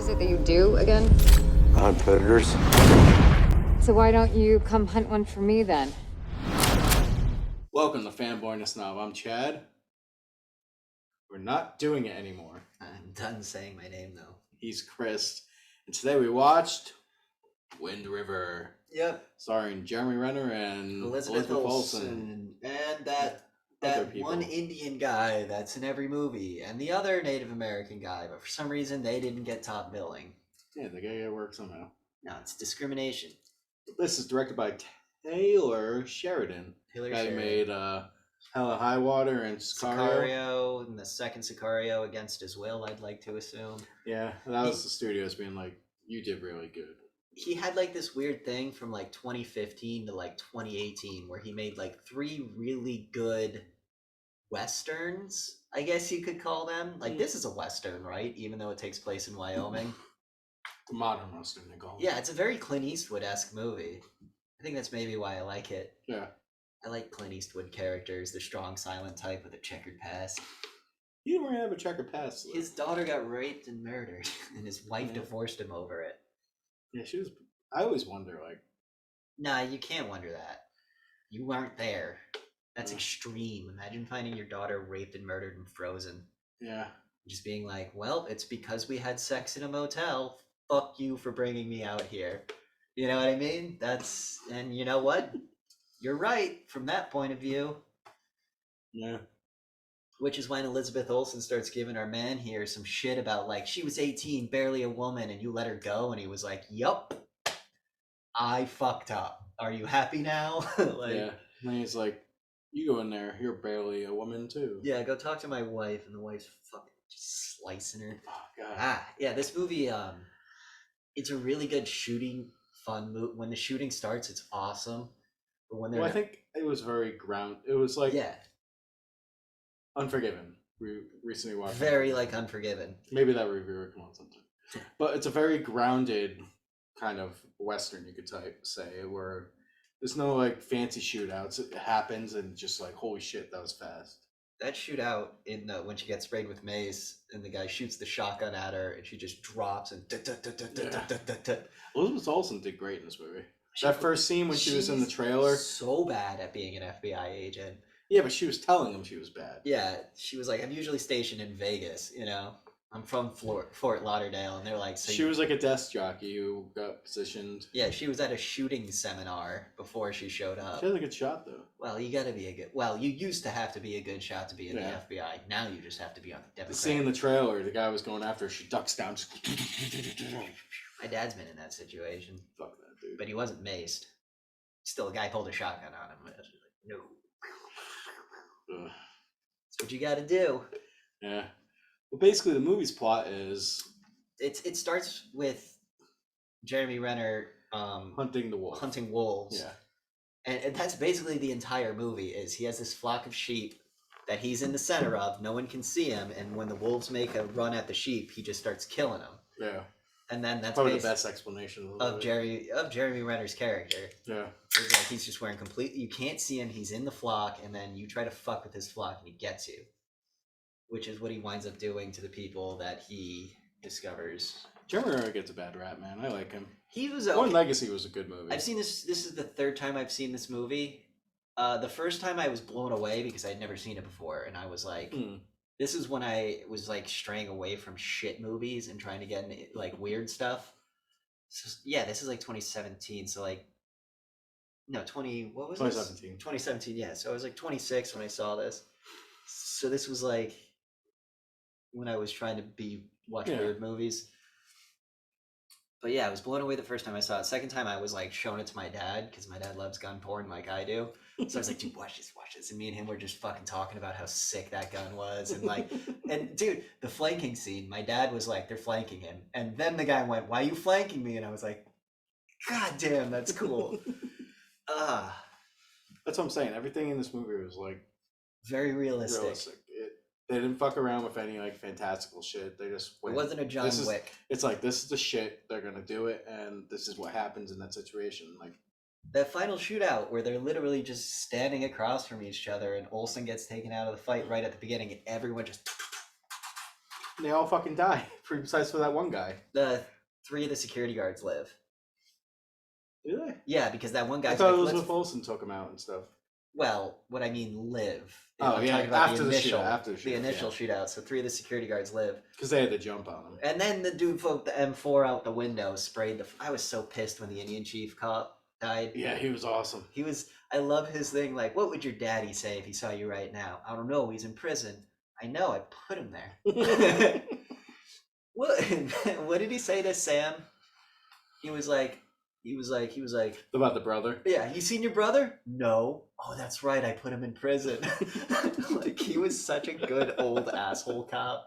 is it that you do again? Hunt predators. So why don't you come hunt one for me then? Welcome to Fanboy and Snob. I'm Chad. We're not doing it anymore. I'm done saying my name though. He's Chris. And today we watched Wind River. Yep. Starring Jeremy Renner and Elizabeth Olsen. And that one Indian guy that's in every movie. And the other Native American guy. But for some reason, they didn't get top billing. Yeah, they gotta work somehow. No, it's discrimination. This is directed by Taylor Sheridan. Taylor Guy Sheridan. made Hella High Water and Sicario. And the second Sicario against his will, I'd like to assume. Yeah, that was the studios being like, you did really good. He had like this weird thing from like 2015 to like 2018 where he made like 3 really good westerns, I guess you could call them. Like this is a western, right? Even though it takes place in Wyoming. The modern western, they call it. Yeah, it's a very Clint Eastwood-esque movie. I think that's maybe why I like it. Yeah. I like Clint Eastwood characters, the strong silent type with a checkered past. He didn't really have a checkered past. His daughter got raped and murdered, and his wife divorced him over it. Yeah, she was. I always wonder, like. Nah, you can't wonder that. You weren't there. That's extreme. Imagine finding your daughter raped and murdered and frozen. Yeah. Just being like, well, it's because we had sex in a motel. Fuck you for bringing me out here. You know what I mean? And you know what? You're right from that point of view. Yeah. Which is when Elizabeth Olsen starts giving our man here some shit about like, she was 18, barely a woman, and you let her go. And he was like, yup, I fucked up. Are you happy now? Yeah. And he's like, you go in there, you're barely a woman too. Yeah, go talk to my wife. And the wife's fucking just slicing her. Oh, God. Yeah, this movie, it's a really good shooting, fun movie. When the shooting starts, it's awesome. But when I think it was very It was like Unforgiven. We recently watched. Very like Unforgiven. Maybe that review will come on sometime. But it's a very grounded kind of western, you could say, where there's no like fancy shootouts. It happens and just like, holy shit, that was fast. That shootout in when she gets sprayed with mace and the guy shoots the shotgun at her and she just drops and Elizabeth Olsen did great in this movie. That first scene when she was in the trailer. So bad at being an FBI agent. Yeah, but she was telling him she was bad. Yeah, she was like, I'm usually stationed in Vegas, you know? I'm from Fort Lauderdale, and they're like... So she was like a desk jockey who got positioned. Yeah, she was at a shooting seminar before she showed up. She had a good shot, though. Well, you gotta be a good... Well, you used to have to be a good shot to be in the FBI. Now you just have to be on the Democrat. Seeing the trailer, the guy was going after her, she ducks down. Just... My dad's been in that situation. Fuck that, dude. But he wasn't maced. Still, a guy pulled a shotgun on him. Like, no. That's what you gotta do. Yeah. Well, basically, the movie's plot is... It starts with Jeremy Renner... hunting the wolf. Hunting wolves. Yeah. And that's basically the entire movie, is he has this flock of sheep that he's in the center of. No one can see him. And when the wolves make a run at the sheep, he just starts killing them. Yeah. And then that's probably the best explanation of Jeremy Renner's character. Yeah. It's like he's just wearing completely... You can't see him. He's in the flock. And then you try to fuck with his flock and he gets you. Which is what he winds up doing to the people that he discovers. Jeremy Renner gets a bad rap, man. I like him. He was okay. One Legacy was a good movie. I've seen this. This is the 3rd time I've seen this movie. The first time I was blown away because I'd never seen it before. And I was like, this is when I was like straying away from shit movies and trying to get into like weird stuff. So, yeah, this is like 2017. So like, no, what was 2017. This? 2017, yeah. So I was like 26 when I saw this. So this was like when I was trying to watch weird movies. But yeah, I was blown away the first time I saw it. Second time I was like showing it to my dad because my dad loves gun porn like I do. So I was like, dude, watch this. And me and him were just fucking talking about how sick that gun was. And like, and dude, the flanking scene, my dad was like, they're flanking him. And then the guy went, why are you flanking me? And I was like, God damn, that's cool. That's what I'm saying. Everything in this movie was like very realistic. They didn't fuck around with any like fantastical shit. They just went. It wasn't a John Wick. It's like, this is the shit. They're gonna do it, and this is what happens in that situation. Like that final shootout where they're literally just standing across from each other, and Olsen gets taken out of the fight right at the beginning, and everyone just They all fucking die, besides for that one guy. The 3 of the security guards live. Do they? Yeah, because that one I guy's thought like, Elizabeth Olsen took him out and stuff. well, what I mean live. Oh, I'm yeah, talking about after the the initial, shootout, after the the shootout, initial shootout. So 3 of the security guards live. Because they had to jump on him. And then the dude poked the M4 out the window, sprayed the. I was so pissed when the Indian chief cop died. Yeah, he was awesome. He was. I love his thing. Like, what would your daddy say if he saw you right now? I don't know. He's in prison. I know. I put him there. What? What did he say to Sam? He was like. About the brother? Yeah, you seen your brother? No. Oh, that's right. I put him in prison. Like, he was such a good old asshole cop.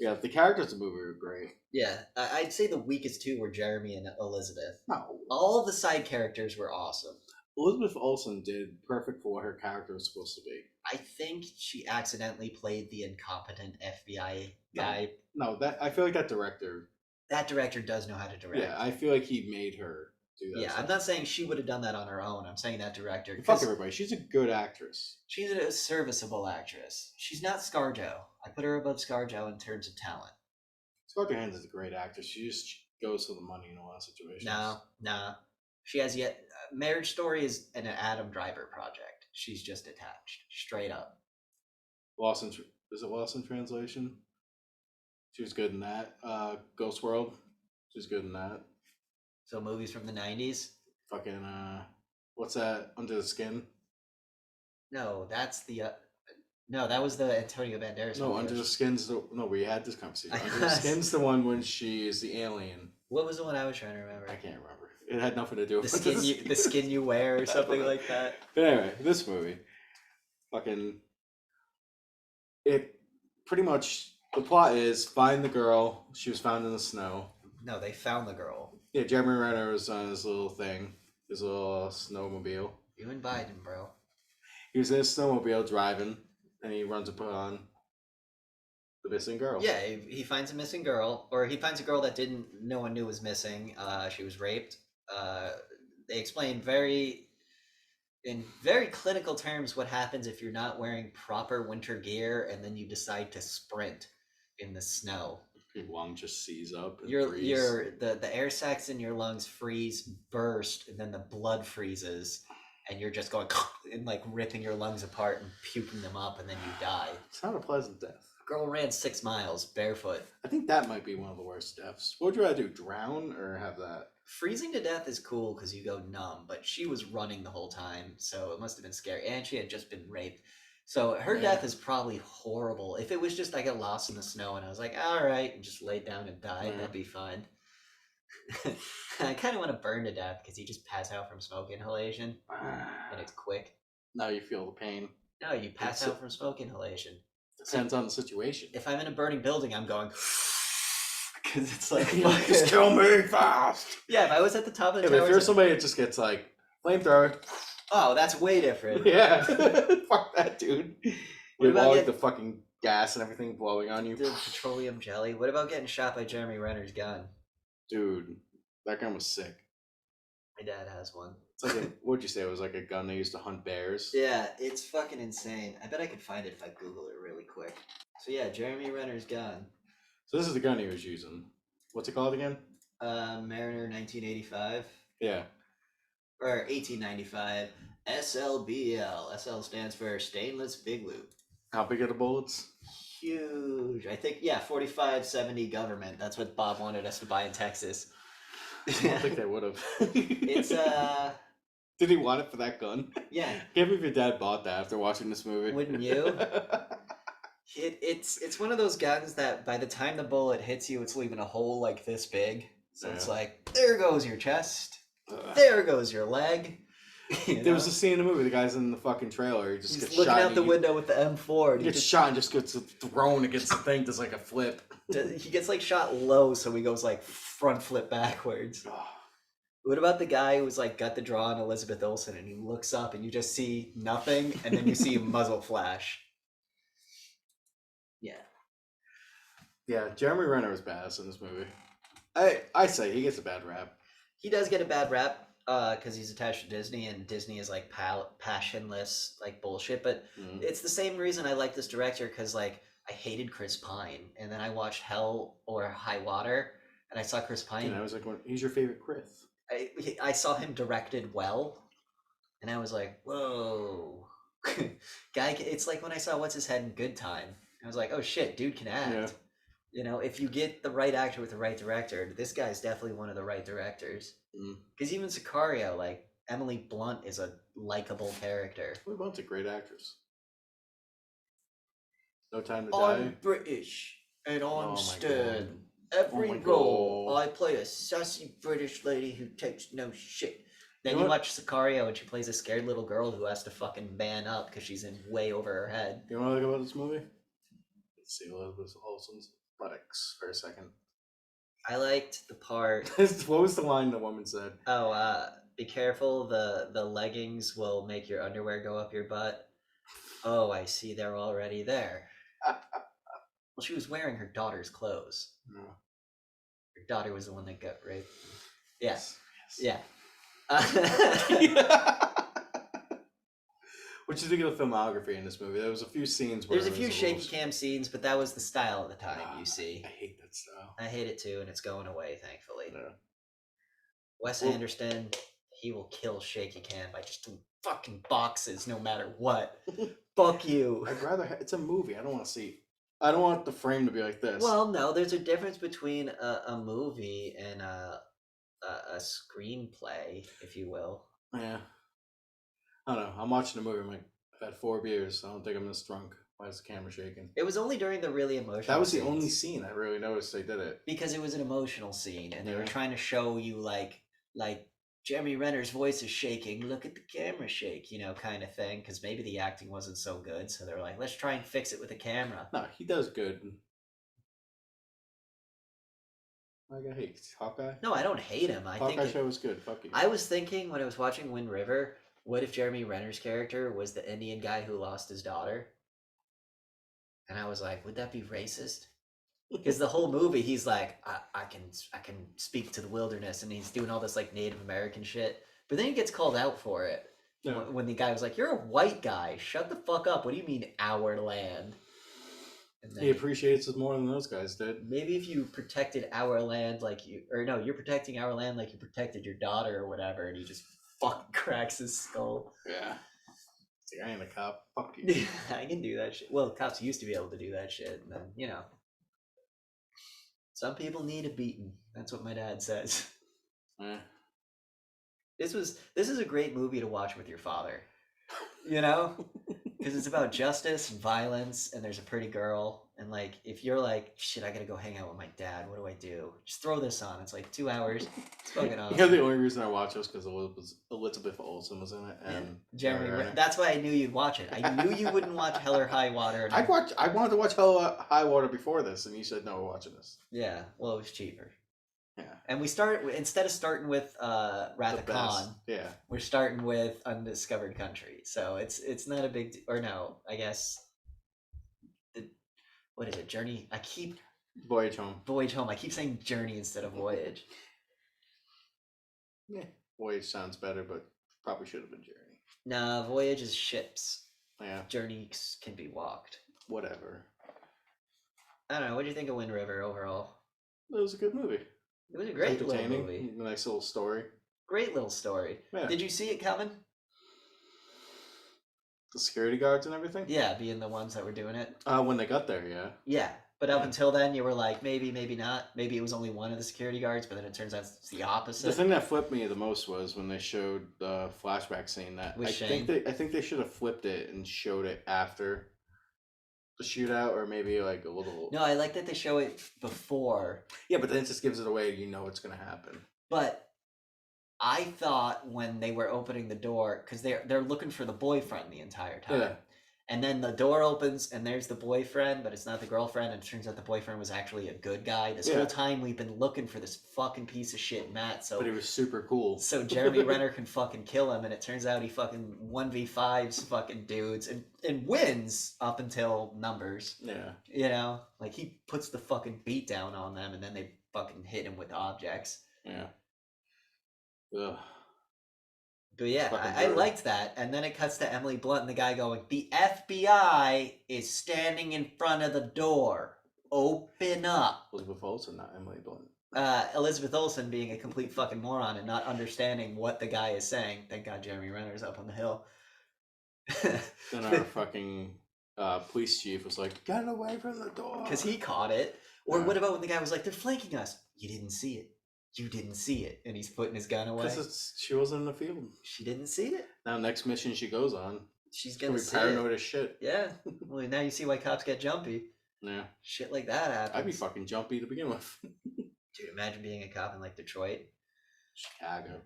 Yeah, the characters in the movie were great. Yeah, I'd say the weakest 2 were Jeremy and Elizabeth. No. All the side characters were awesome. Elizabeth Olsen did perfect for what her character was supposed to be. I think she accidentally played the incompetent FBI guy. No, that I feel like that director. That director does know how to direct. Yeah, I feel like he made her do that. Yeah, stuff. I'm not saying she would have done that on her own. I'm saying that director. Fuck everybody. She's a good actress. She's a serviceable actress. She's not ScarJo. I put her above ScarJo in terms of talent. Scarlett Johansson is a great actress. She just goes for the money in a lot of situations. Nah. She has yet. Marriage Story is an Adam Driver project. She's just attached, straight up. Is it Lost in Translation? She was good in that. Ghost World. She was good in that. So movies from the 90s? Fucking what's that? Under the Skin? No, that's the no, that was the Antonio Banderas. No, movie. Under the Skin's we had this conversation. Under the Skin's the one when she is the alien. What was the one I was trying to remember? I can't remember. It had nothing to do with the skin you wear or something like that. But anyway, this movie. Fucking it pretty much the plot is find the girl. She was found in the snow. No, they found the girl. Yeah, Jeremy Renner was on his little thing, his little snowmobile. You and Biden, bro. He was in his snowmobile driving, and he runs upon the missing girl. Yeah, he finds a missing girl, or he finds a girl that no one knew was missing. She was raped. They explain in very clinical terms what happens if you're not wearing proper winter gear and then you decide to sprint in the snow. Your lung just seize up and the air sacs in your lungs freeze, burst, and then the blood freezes, and you're just going and like ripping your lungs apart and puking them up, and then you die. It's not a pleasant death. Girl ran 6 miles barefoot. I think that might be one of the worst deaths. What would you rather do, drown or have that? Freezing to death is cool because you go numb, but she was running the whole time, so it must have been scary. And she had just been raped. So her death is probably horrible. If it was just I got lost in the snow and I was like, all right, and just laid down and died, that'd be fine. I kind of want to burn to death because you just pass out from smoke inhalation, and it's quick. Now you feel the pain. No, you pass out from smoke inhalation. Depends on the situation. If I'm in a burning building, I'm going because it's like just kill me fast. Yeah, if I was at the top of the But tower, if you're somebody that just gets like flamethrower. Oh, that's way different. Yeah, fuck that, dude. What With about all like the fucking gas and everything blowing on you. The petroleum jelly. What about getting shot by Jeremy Renner's gun? Dude, that gun was sick. My dad has one. It's like what'd you say? It was like a gun they used to hunt bears. Yeah, it's fucking insane. I bet I could find it if I Google it really quick. So yeah, Jeremy Renner's gun. So this is the gun he was using. What's it called again? Mariner 1985. Yeah. Or 1895. SLBL. SL stands for Stainless Big Loop. How big are the bullets? Huge. I think, yeah, 4570 government. That's what Bob wanted us to buy in Texas. I don't think they would have. It's, Did he want it for that gun? Yeah. Can't believe your dad bought that after watching this movie. Wouldn't you? It's one of those guns that by the time the bullet hits you, it's leaving a hole like this big. So it's like, there goes your chest. There goes your leg. There was a scene in the movie, the guy's in the fucking trailer, he just He's gets looking shot. out the window with the M4. He gets shot and just gets thrown against the thing, does like a flip. He gets like shot low, so he goes like front flip backwards. What about the guy who's like got the draw on Elizabeth Olsen and he looks up and you just see nothing and then you see a muzzle flash? Yeah. Yeah, Jeremy Renner was badass in this movie. I say he gets a bad rap. He does get a bad rap because he's attached to Disney and Disney is like passionless like bullshit. But it's the same reason I like this director because like I hated Chris Pine, and then I watched Hell or High Water, and I saw Chris Pine. And I was like, he's your favorite Chris. I saw him directed well, and I was like, whoa, guy. It's like when I saw What's His Head in Good Time. I was like, oh shit, dude can act. Yeah. You know, if you get the right actor with the right director, this guy's definitely one of the right directors. Because even Sicario, like Emily Blunt is a likable character. We bunch of great actors. No Time to I'm Die. British and I'm Oh my stern. God. Every Oh my role, God. I play a sassy British lady who takes no shit. Then You you know watch Sicario and she plays a scared little girl who has to fucking man up because she's in way over her head. You know what I like about this movie? Let's see Elizabeth Olsen's buttocks for a second. I liked the part. What was the line the woman said? Be careful, the leggings will make your underwear go up your butt. Oh, I see, they're already there. Well, she was wearing her daughter's clothes. No. Her daughter was the one that got raped. Yeah. Yes. Yeah. What you think of the filmography in this movie? There was a few scenes where There's a it few was shaky little- cam scenes, but that was the style at the time, you see. I hate that style. I hate it too, and it's going away, thankfully. Yeah. Wes Well- Anderson, he will kill shaky cam by just doing fucking boxes no matter what. Fuck you. I'd rather it's a movie. I don't want to see. I don't want the frame to be like this. Well, no, there's a difference between a movie and a screenplay, if you will. Yeah. I don't know. I'm watching the movie. I'm like, I've had 4 beers. I don't think I'm this drunk. Why is the camera shaking? It was only during the really emotional That was the scenes, only scene I really noticed they did it. because it was an emotional scene and they were Yeah. trying to show you like Jeremy Renner's voice is shaking, look at the camera shake, you know, kind of thing, because maybe the acting wasn't so good, so they're like, let's try and fix it with the camera. No, he does good. Like I hate Hawkeye. No, I don't hate him. I Hawkeye think show was good. Fuck you. I was thinking when I was watching Wind River, what if Jeremy Renner's character was the Indian guy who lost his daughter? And I was like, would that be racist? Because the whole movie, he's like, I can speak to the wilderness, and he's doing all this like Native American shit. But then he gets called out for it Yeah. when the guy was like, "You're a white guy. Shut the fuck up. What do you mean our land?" And then He appreciates it more than those guys did. maybe if you protected our land like you, or no, you're protecting our land like you protected your daughter or whatever, and he just fucking cracks his skull. Yeah. It's like, I ain't a cop. Fuck you. I can do that shit. Well, cops used to be able to do that shit, and then some people need a beating. That's what my dad says. Eh. This is a great movie to watch with your father, because it's about justice and violence, and there's a pretty girl, and like if you're like, shit, I gotta go hang out with my dad, what do I do? Just throw this on. It's like 2 hours. It's fucking awesome. Yeah, the only reason I watched it was because Elizabeth Olsen was in it, Yeah. and Jeremy, Renner. that's why I knew you'd watch it. I knew you wouldn't watch Hell or High Water. And I wanted to watch High Water before this, and you said no, we're watching this. Yeah, well, it was cheaper. Yeah. And we instead of starting with Wrath The of best. Khan, Yeah. we're starting with Undiscovered Country. So it's not a big or no, I guess. What is it? Journey. I keep Voyage Home. Voyage Home. I keep saying Journey instead of Voyage. Yeah. Voyage sounds better, but probably should have been Journey. Nah, Voyage is ships. Yeah. Journeys can be walked. Whatever. I don't know. What do you think of Wind River overall? It was a good movie. It was a great little Entertaining. movie. Nice little story. Great little story. Yeah. Did you see it coming? The security guards and everything? Yeah, being the ones that were doing it. When they got there, yeah. Yeah, but up Yeah. until then, you were like, maybe, maybe not. Maybe it was only one of the security guards, but then it turns out it's the opposite. The thing that flipped me the most was when they showed the flashback scene. That With I Shane? think they should have flipped it and showed it after the shootout, or maybe like a little. No, I like that they show it before, Yeah, but then it just gives it away. You know what's gonna happen. but I thought when they were opening the door, because they're looking for the boyfriend the entire time. Yeah. And then the door opens and there's the boyfriend, but it's not the girlfriend, and it turns out the boyfriend was actually a good guy. This Yeah. whole time we've been looking for this fucking piece of shit Matt, But he was super cool. so Jeremy Renner can fucking kill him, and it turns out he fucking 1v5s fucking dudes and wins up until numbers. Yeah. Like he puts the fucking beat down on them, and then they fucking hit him with objects. Yeah. Ugh. But yeah, fucking I brutal. liked that. And then it cuts to Emily Blunt and the guy going, "The FBI is standing in front of the door. Open up." Elizabeth Olsen, not Emily Blunt. Elizabeth Olsen being a complete fucking moron and not understanding what the guy is saying. Thank God Jeremy Renner's up on the hill. Then our fucking police chief was like, "Get away from the door," Because he caught it. Or Yeah. what about when the guy was like, "They're flanking us"? You didn't see it. You didn't see it. And he's putting his gun away. Because she wasn't in the field. She didn't see it. Now, next mission she goes on, She's she's gonna gonna be see paranoid it. as shit. Yeah. Well, now you see why cops get jumpy. Yeah, Shit like that happens. I'd be fucking jumpy to begin with. Dude, imagine being a cop in like Detroit. Chicago.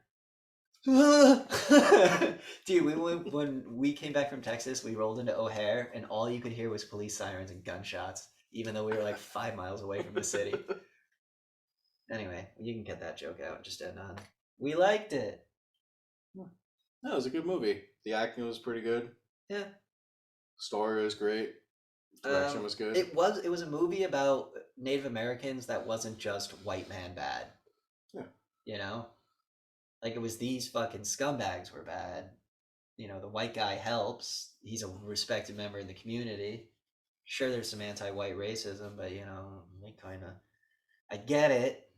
Dude, when we came back from Texas, we rolled into O'Hare, and all you could hear was police sirens and gunshots, even though we were like 5 miles away from the city. Anyway, you can get that joke out and just end on. We liked it. No, it was a good movie. The acting was pretty good. Yeah. Story was great. Direction was good. It was a movie about Native Americans that wasn't just white man bad. Yeah. You know? Like, it was these fucking scumbags were bad. You know, the white guy helps. He's a respected member in the community. Sure, there's some anti-white racism, but, you know, we kind of... I get it.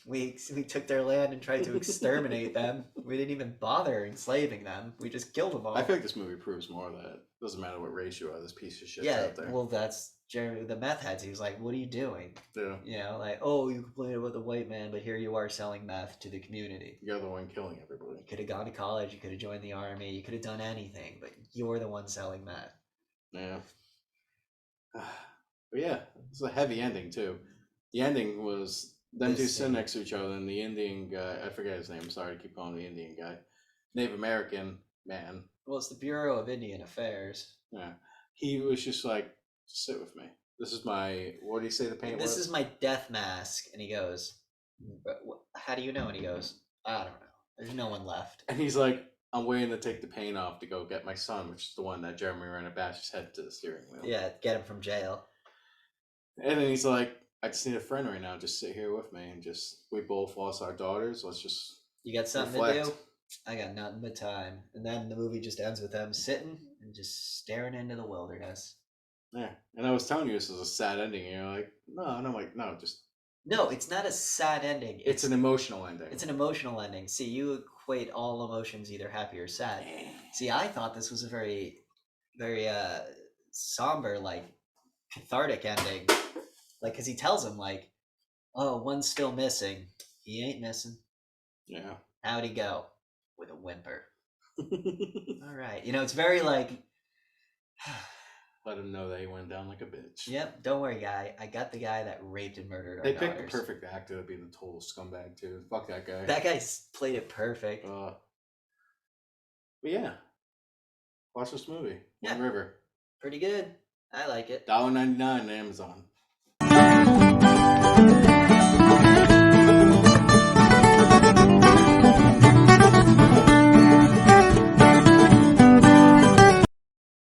We took their land and tried to exterminate them. We didn't even bother enslaving them. We just killed them all. I feel like this movie proves more that it doesn't matter what race you are, this piece of shit's out there. Well, that's Jeremy, the meth heads. He was like, "What are you doing?" Yeah. You know, like, "Oh, you complain about the white man, but here you are selling meth to the community. You're the one killing everybody. You could have gone to college. You could have joined the army. You could have done anything, but you're the one selling meth." Yeah. But yeah, it's a heavy ending too. The ending was them two sitting next to each other, and the Indian guy, I forget his name, I'm sorry to keep calling him the Indian guy. Native American man. Well, it's the Bureau of Indian Affairs. Yeah. He was just like, sit with me. This is my, what do you say the paint was? This is my death mask. And he goes, "How do you know?" And he goes, "I don't know. There's no one left." And he's like, "I'm waiting to take the paint off to go get my son," which is the one that Jeremy Renner bashed his head to the steering wheel. Yeah, get him from jail. And then he's like, "I just need a friend right now. Just sit here with me and just, we both lost our daughters. Let's just You got something reflect." to do? I got nothing but time. And then the movie just ends with them sitting and just staring into the wilderness. Yeah. And I was telling you this is a sad ending. And you're like, no. And I'm like, no, just. No, it's not a sad ending. It's an emotional ending. It's an emotional ending. See, you equate all emotions either happy or sad. See, I thought this was a very, very somber, like, cathartic ending. Like, because he tells him, like, "Oh, one's still missing." He ain't missing. Yeah. How'd he go? With a whimper. All right. You know, it's very like... Let him know that he went down like a bitch. Yep, don't worry, guy. I got the guy that raped and murdered our They daughters. picked the perfect actor to be the total scumbag, too. Fuck that guy. That guy's played it perfect. But yeah. Watch this movie. Yeah. One River. Pretty good. I like it. $1.99 on Amazon.